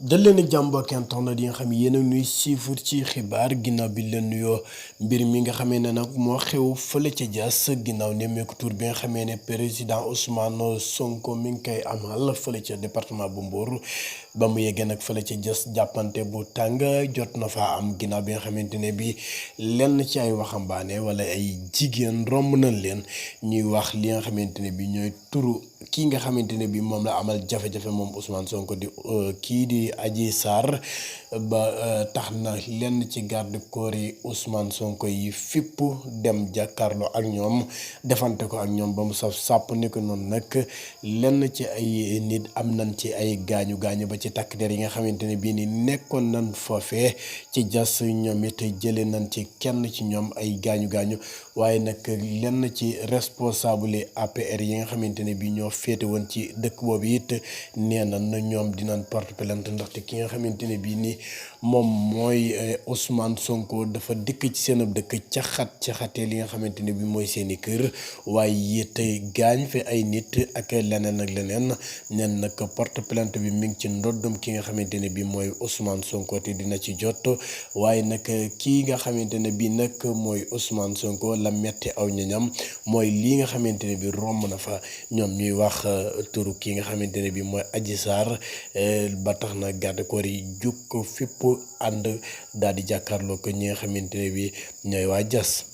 dal leen ak jàmm mbokki internet yi nga xam yéen a nuy siifur ci xibaar ginnaaw bi leen nuyoo mbir mi nga xamee ne nag moo xew fële ca Diass ginnaaw nemmeeku tur bi nga xamee ne président Ousmane Sonko mi ngi koy amal fële ca département bu Mbour ba mu yeggee nag fële ca Diass jàppante bu tàng jot na faa am ginnaaw bi nga xamante ne bi lenn ci ay waxambaane wala ay jigéen romb nañ leen ñuy wax li nga xamante ne bi ñooy turu kii nga xamante ne bi moom la amal jafe-jafe moom Ousmane Sonko di kii di Adji Sarr ba tax na lenn ci garde corps yi Ousmane Sonko yi fipp dem jàkkaarloo ak ñoom defante ko ak ñoom ba mu saf sàpp ni ko noonu nag lenn ci ay nit am nañ ci ay gaañu gaañu ba ci takk der yi nga xamante ne bii ni nekkoon nañ foofee ci Diass ñoom it jëlee nañ ci kenn ci ñoom ay gaañu gaañu waaye nag lenn ci responsable APR yi nga xamante ne bii ñoo féete woon ci dëkk boobu it nee na ñoom dinañ porte plainte ndaxte ki nga xamante ne bii nii moom mooy Ousmane Sonko dafa dëkk ci seen ab dëkk caxatee li nga xamante ne bii mooy seeni kër waaye it gaañ fi ay nit ak leneen ak leneen nen nag porte plainte bi mi ngi ci ndoddum ki nga xamante ne bii mooy Ousmane Sonko te dina ci jot waaye nag kii nga xamante ne bii nag mooy Ousmane Sonko la metti aw ñoñam mooy lii nga xamante ne bii romb na fa ñoom ñuy wax turu ki nga xamante ne bii mooy Adji Sarr ba tax na garde corps yi jug ko fipp ànd daal di jàkkaarloo ko ñi nga xamante ne bii ñooy waa Diass.